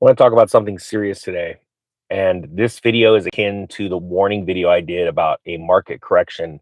want to talk about something serious today. And this video is akin to the warning video I did about a market correction.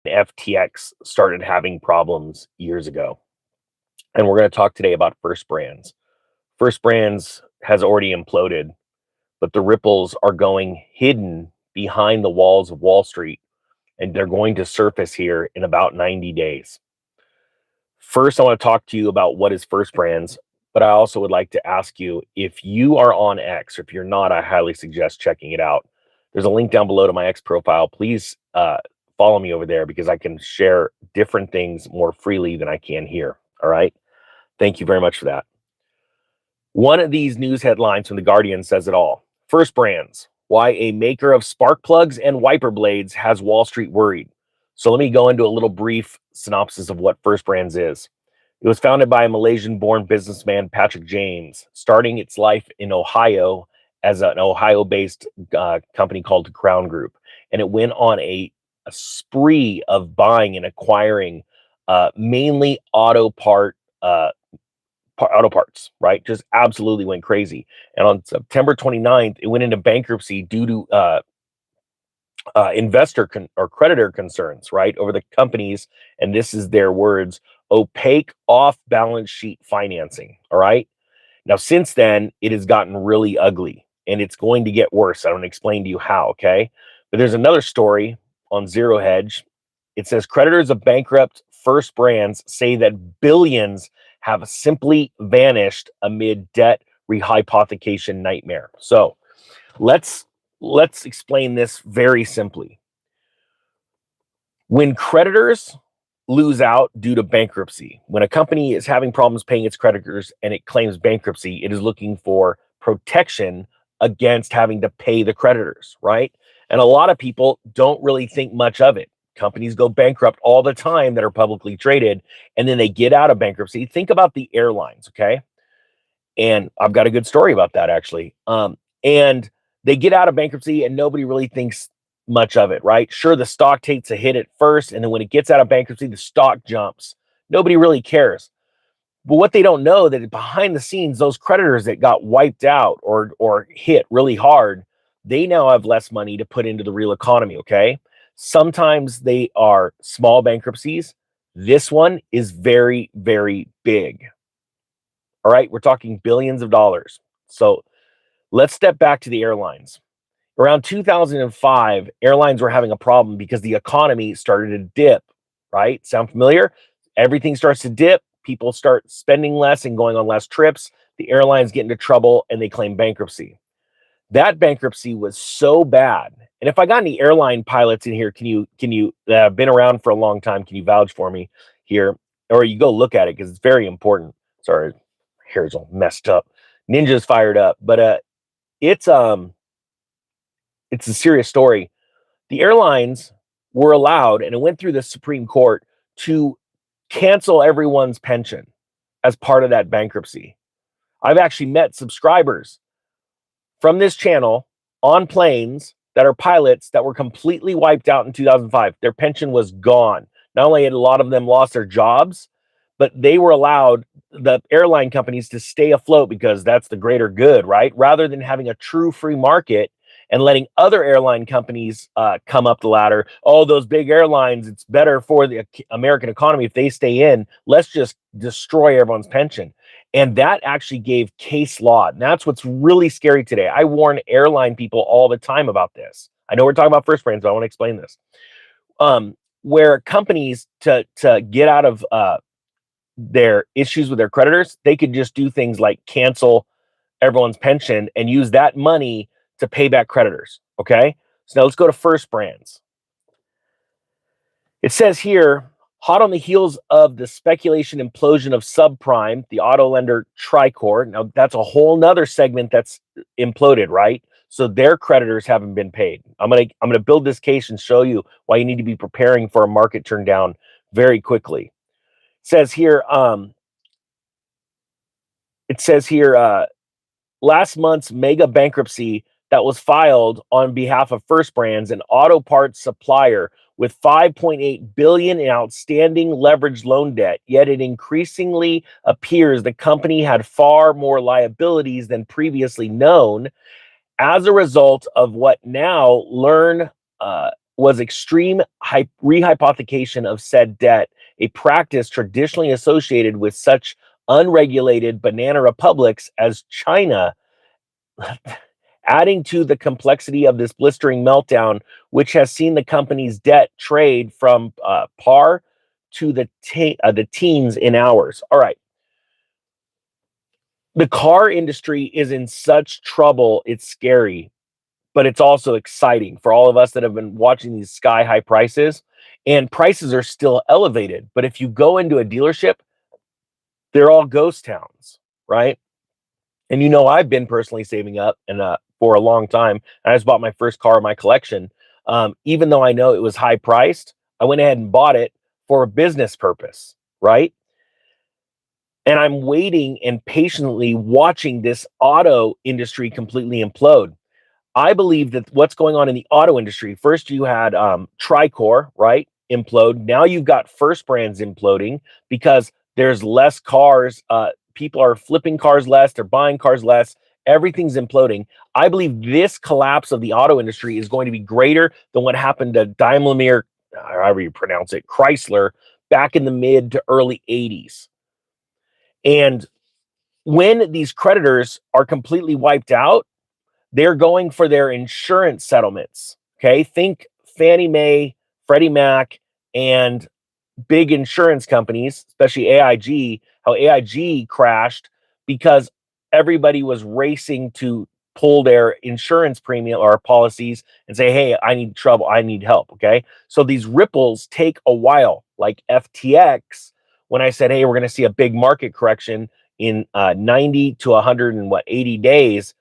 FTX started having problems years ago. And we're going to talk today about First Brands. First Brands has already imploded, but the ripples are going hidden behind the walls of Wall Street, and they're going to surface here in about 90 days. First, I want to talk to you about what is First Brands, but I also would like to ask you if you are on X, or if you're not, I highly suggest checking it out. There's a link down below to my X profile. Please follow me over there because I can share different things more freely than I can here. All right. Thank you very much for that. One of these news headlines from The Guardian says it all. First Brands, why a maker of spark plugs and wiper blades has Wall Street worried. So let me go into a little brief synopsis of what First Brands is. It was founded by a Malaysian-born businessman, Patrick James, starting its life in Ohio as an Ohio-based company called Crown Group. And it went on a spree of buying and acquiring mainly auto parts, right? Just absolutely went crazy. And on September 29th, it went into bankruptcy due to investor or creditor concerns, right, over the companies, and this is their words, opaque off-balance sheet financing. All right. Now, since then, it has gotten really ugly, and it's going to get worse. I'm going to explain to you how. Okay. But there's another story on Zero Hedge. It says creditors of bankrupt First Brands say that billions have simply vanished amid debt rehypothecation nightmare. So let's explain this very simply. When creditors lose out due to bankruptcy, when a company is having problems paying its creditors and it claims bankruptcy, it is looking for protection against having to pay the creditors, right? And a lot of people don't really think much of it. Companies go bankrupt all the time that are publicly traded, and then they get out of bankruptcy. Think about the airlines, okay? And I've got a good story about that, actually. And they get out of bankruptcy and nobody really thinks much of it, right? Sure, the stock takes a hit at first, and then when it gets out of bankruptcy, the stock jumps. Nobody really cares. But what they don't know that behind the scenes, those creditors that got wiped out or hit really hard, they now have less money to put into the real economy, okay? Sometimes they are small bankruptcies. This one is very, very big. All right, we're talking billions of dollars. So let's step back to the airlines. Around 2005, airlines were having a problem because the economy started to dip, right? Sound familiar? Everything starts to dip. People start spending less and going on less trips. The airlines get into trouble and they claim bankruptcy. That bankruptcy was so bad. And if I got any airline pilots in here, can you that have been around for a long time, can you vouch for me here? Or you go look at it because it's very important. Sorry, hair's all messed up. Ninja's fired up, but it's a serious story. The airlines were allowed, and it went through the Supreme Court, to cancel everyone's pension as part of that bankruptcy. I've actually met subscribers from this channel on planes that are pilots that were completely wiped out in 2005. Their pension was gone. Not only had a lot of them lost their jobs, but they were allowed, the airline companies, to stay afloat because that's the greater good, right? Rather than having a true free market and letting other airline companies come up the ladder. Oh, those big airlines, it's better for the American economy if they stay in. Let's just destroy everyone's pension. And that actually gave case law. And that's what's really scary today. I warn airline people all the time about this. I know we're talking about First Brands, but I want to explain this. Where companies, to get out of their issues with their creditors, they could just do things like cancel everyone's pension and use that money to pay back creditors. Okay. So now let's go to First Brands. It says here, hot on the heels of the speculation implosion of subprime, the auto lender Tricor. Now that's a whole nother segment that's imploded, right? So their creditors haven't been paid. I'm gonna build this case and show you why you need to be preparing for a market turn down very quickly. It says here, last month's mega bankruptcy that was filed on behalf of First Brands, an auto parts supplier with 5.8 billion in outstanding leveraged loan debt. Yet it increasingly appears the company had far more liabilities than previously known as a result of what now learn was extreme rehypothecation of said debt, a practice traditionally associated with such unregulated banana republics as China, adding to the complexity of this blistering meltdown, which has seen the company's debt trade from par to the teens in hours. All right. The car industry is in such trouble, it's scary, but it's also exciting for all of us that have been watching these sky high prices. And prices are still elevated. But if you go into a dealership, they're all ghost towns, right? And I've been personally saving up and for a long time. I just bought my first car in my collection. Even though I know it was high priced, I went ahead and bought it for a business purpose, right? And I'm waiting and patiently watching this auto industry completely implode. I believe that what's going on in the auto industry, first you had Tricor, right, implode. Now you've got First Brands imploding because there's less cars. People are flipping cars less. They're buying cars less. Everything's imploding. I believe this collapse of the auto industry is going to be greater than what happened to Daimler, however you pronounce it, Chrysler, back in the mid to early 80s. And when these creditors are completely wiped out, they're going for their insurance settlements. Okay. Think Fannie Mae, Freddie Mac, and big insurance companies, especially AIG, how AIG crashed because everybody was racing to pull their insurance premium or policies and say, hey, I need trouble. I need help. Okay. So these ripples take a while, like FTX. When I said, hey, we're going to see a big market correction in 90 to 180 days,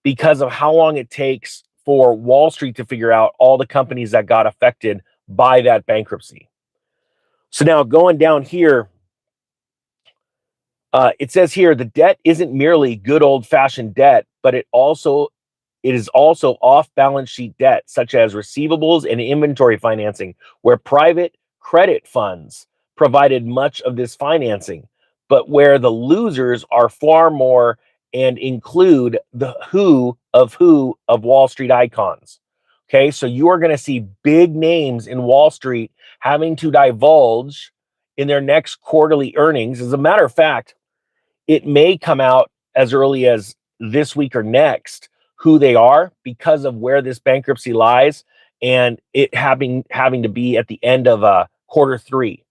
because of how long it takes for Wall Street to figure out all the companies that got affected by that bankruptcy. So now going down here, it says here the debt isn't merely good old fashioned debt, but it is also off balance sheet debt, such as receivables and inventory financing, where private credit funds provided much of this financing, but where the losers are far more and include the who of Wall Street icons. Okay, so you are going to see big names in Wall Street having to divulge in their next quarterly earnings. As a matter of fact, it may come out as early as this week or next who they are because of where this bankruptcy lies and it having to be at the end of quarter three.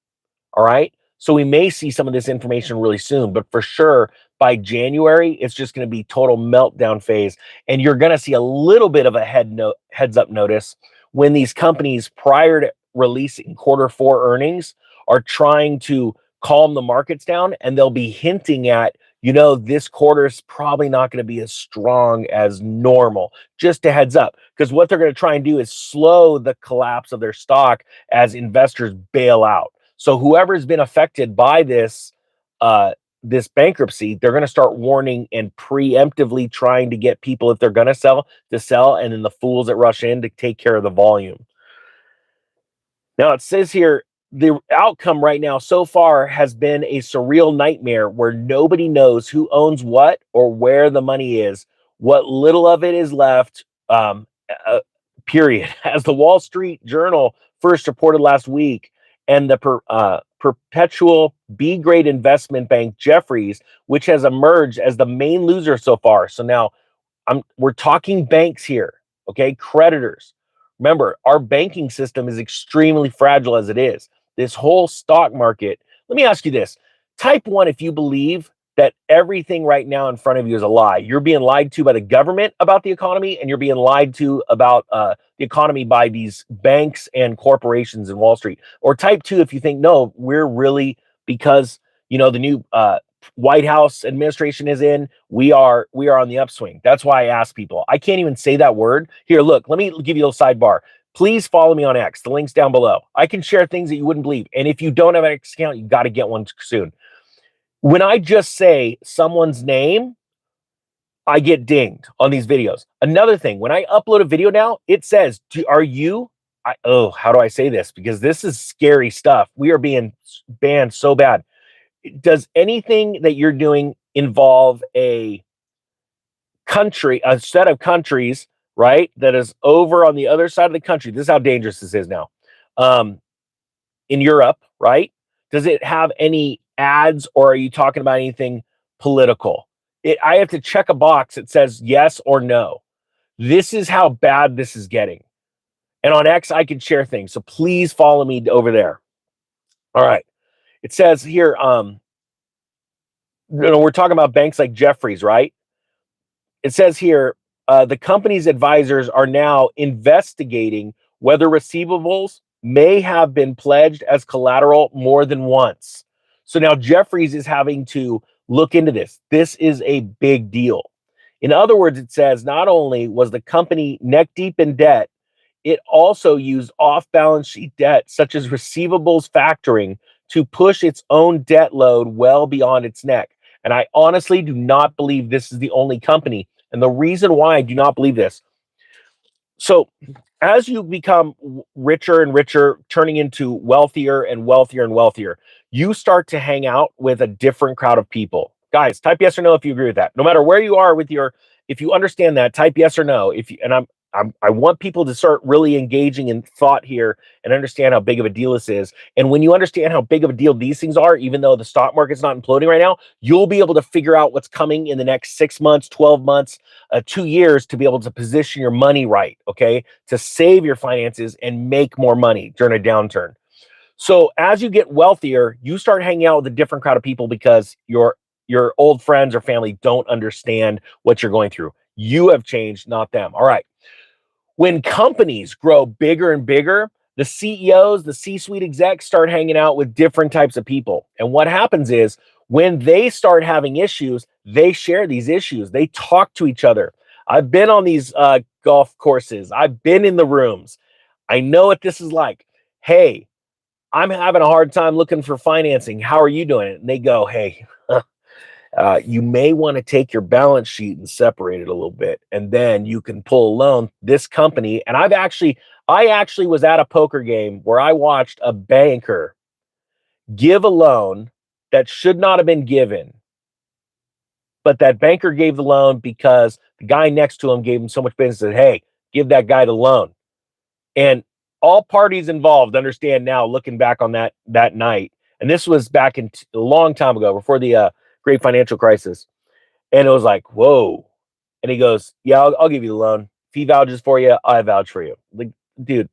All right. So we may see some of this information really soon, but for sure by January, it's just going to be total meltdown phase. And you're going to see a little bit of a heads up notice when these companies prior to releasing quarter four earnings are trying to calm the markets down, and they'll be hinting at, this quarter is probably not going to be as strong as normal. Just a heads up, because what they're going to try and do is slow the collapse of their stock as investors bail out. So whoever's been affected by this bankruptcy, they're going to start warning and preemptively trying to get people, if they're going to sell, and then the fools that rush in to take care of the volume. Now it says here, the outcome right now so far has been a surreal nightmare where nobody knows who owns what or where the money is, what little of it is left, period. As the Wall Street Journal first reported last week, and the perpetual B-grade investment bank Jefferies, which has emerged as the main loser so far. So now we're talking banks here, okay? Creditors. Remember, our banking system is extremely fragile as it is. This whole stock market. Let me ask you this. Type 1 if you believe that everything right now in front of you is a lie. You're being lied to by the government about the economy, and you're being lied to about the economy by these banks and corporations in Wall Street. Or type 2 if you think, no, we're really, because the new White House administration is in, we are on the upswing. That's why I ask people. I can't even say that word. Here, look, let me give you a little sidebar. Please follow me on X. The link's down below. I can share things that you wouldn't believe. And if you don't have an X account, you got to get one soon. When I just say someone's name, I get dinged on these videos. Another thing, when I upload a video now, it says, are you how do I say this? Because this is scary stuff. We are being banned so bad. Does anything that you're doing involve a set of countries, right? That is over on the other side of the country. This is how dangerous this is now. Um, in Europe, right? Does it have any ads or are you talking about anything political? I have to check a box that says yes or no. This is how bad this is getting. And on X, I can share things. So please follow me over there. All right. It says here, we're talking about banks like Jeffries, right? It says here, the company's advisors are now investigating whether receivables may have been pledged as collateral more than once. So now Jeffries is having to look into this. This is a big deal. In other words, it says not only was the company neck deep in debt, it also used off balance sheet debt, such as receivables factoring, to push its own debt load well beyond its neck. And I honestly do not believe this is the only company. And the reason why I do not believe this, so as you become richer and richer, turning into wealthier and wealthier and wealthier, you start to hang out with a different crowd of people. Guys, type yes or no if you agree with that. No matter where you are with your, if you understand that, type yes or no. If you, and I want people to start really engaging in thought here and understand how big of a deal this is. And when you understand how big of a deal these things are, even though the stock market's not imploding right now, you'll be able to figure out what's coming in the next 6 months, 12 months, 2 years to be able to position your money right, okay, to save your finances and make more money during a downturn. So as you get wealthier, you start hanging out with a different crowd of people because your old friends or family don't understand what you're going through. You have changed, not them. All right. When companies grow bigger and bigger, the CEOs, the C-suite execs start hanging out with different types of people. And what happens is when they start having issues, they share these issues. They talk to each other. I've been on these golf courses. I've been in the rooms. I know what this is like. Hey, I'm having a hard time looking for financing. How are you doing it? And they go, hey, you may want to take your balance sheet and separate it a little bit, and then you can pull a loan. This company, and I actually was at a poker game where I watched a banker give a loan that should not have been given, but that banker gave the loan because the guy next to him gave him so much business that, hey, give that guy the loan. And all parties involved understand now, looking back on that night, and this was back in a long time ago, before the great financial crisis. And it was like, whoa. And he goes, yeah, I'll give you the loan. If he vouches for you, I vouch for you. Like, dude.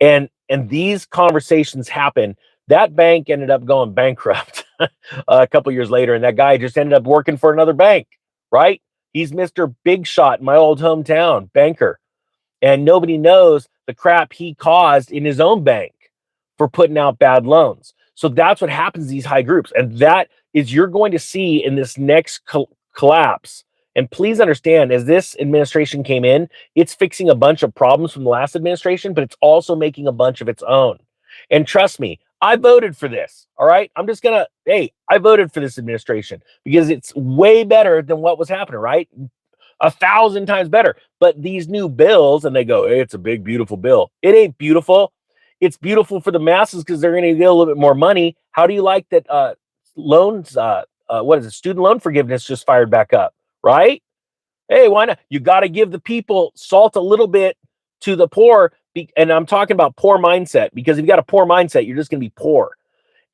And these conversations happen. That bank ended up going bankrupt a couple years later, and that guy just ended up working for another bank, right? He's Mr. Big Shot in my old hometown, banker. And nobody knows the crap he caused in his own bank for putting out bad loans. So that's what happens to these high groups. And that is you're going to see in this next collapse. And please understand, as this administration came in, it's fixing a bunch of problems from the last administration, but it's also making a bunch of its own. And trust me, I voted for this. All right. I voted for this administration because it's way better than what was happening, right? 1,000 times better. But these new bills, and they go, hey, it's a big, beautiful bill. It ain't beautiful. It's beautiful for the masses because they're going to get a little bit more money. How do you like that loans, student loan forgiveness just fired back up, right? Hey, why not? You got to give the people salt a little bit to the poor. And I'm talking about poor mindset, because if you got a poor mindset, you're just going to be poor.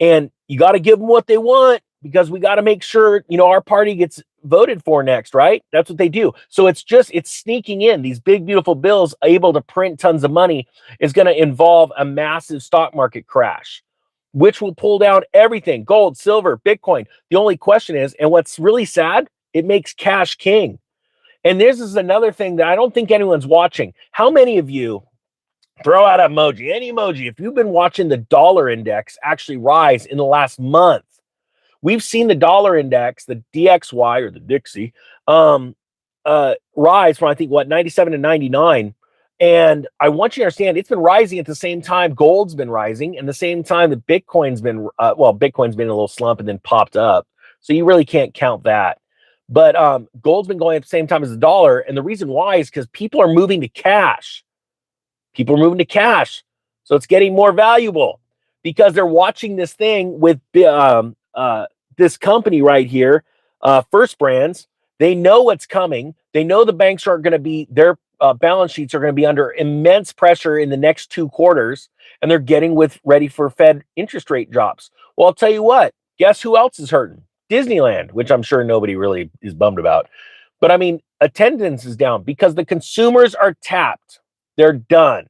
And you got to give them what they want, because we got to make sure, our party gets voted for next, right? That's what they do. So it's sneaking in. These big, beautiful bills able to print tons of money is going to involve a massive stock market crash, which will pull down everything: gold, silver, Bitcoin. The only question is, and what's really sad, it makes cash king. And this is another thing that I don't think anyone's watching. How many of you, throw out emoji, any emoji, if you've been watching the dollar index actually rise in the last month? We've seen the dollar index, the DXY or the Dixie, rise from, I think, 97 to 99. And I want you to understand, it's been rising at the same time gold's been rising, and the same time that Bitcoin's been, Bitcoin's been in a little slump and then popped up. So you really can't count that. But gold's been going at the same time as the dollar. And the reason why is because people are moving to cash. People are moving to cash. So it's getting more valuable because they're watching this thing with this company right here, First Brands. They know what's coming. They know the banks are going to be, their balance sheets are going to be under immense pressure in the next 2 quarters, and they're getting ready for Fed interest rate drops. Well, I'll tell you what, guess who else is hurting? Disneyland, which I'm sure nobody really is bummed about. But I mean, attendance is down because the consumers are tapped. They're done.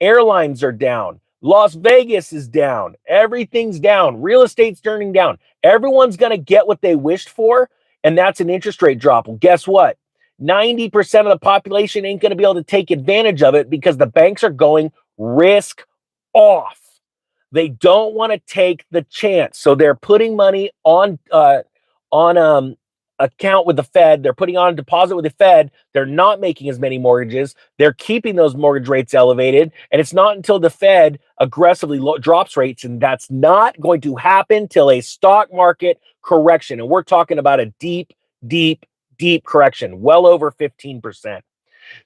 Airlines are down. Las Vegas is down. Everything's down. Real estate's turning down. Everyone's going to get what they wished for, and that's an interest rate drop. Well, guess what? 90% of the population ain't going to be able to take advantage of it because the banks are going risk off. They don't want to take the chance. So they're putting money on account with the Fed. They're putting on a deposit with the Fed. They're not making as many mortgages. They're keeping those mortgage rates elevated. And it's not until the Fed aggressively drops rates, and that's not going to happen till a stock market correction. And we're talking about a deep, deep, deep correction, well over 15%.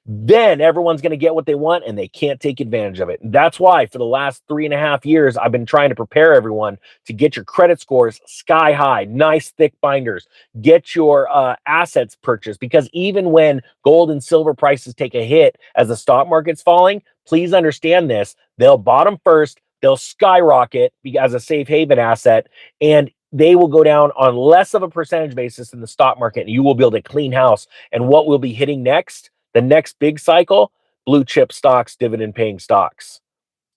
Then everyone's going to get what they want and they can't take advantage of it. That's why for the last 3.5 years, I've been trying to prepare everyone to get your credit scores sky high, nice thick binders, get your assets purchased, because even when gold and silver prices take a hit as the stock market's falling, please understand this, they'll bottom first, they'll skyrocket as a safe haven asset, and they will go down on less of a percentage basis in the stock market, and you will build a clean house. And what will be hitting next? The next big cycle, blue chip stocks, dividend paying stocks.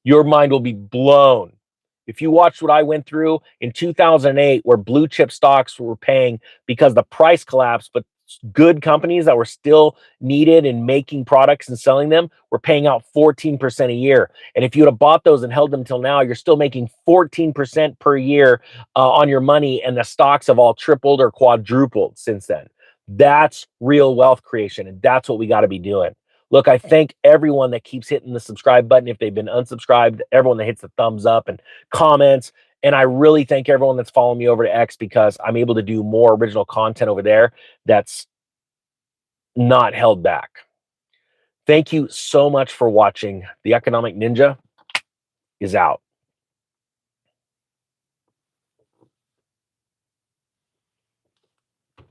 Your mind will be blown. If you watched what I went through in 2008, where blue chip stocks were paying because the price collapsed, but good companies that were still needed in making products and selling them were paying out 14% a year. And if you would have bought those and held them till now, you're still making 14% per year on your money, and the stocks have all tripled or quadrupled since then. That's real wealth creation, and that's what we got to be doing. Look, I thank everyone that keeps hitting the subscribe button if they've been unsubscribed, everyone that hits the thumbs up and comments, and I really thank everyone that's following me over to X, because I'm able to do more original content over there that's not held back. Thank you so much for watching. The Economic Ninja is out.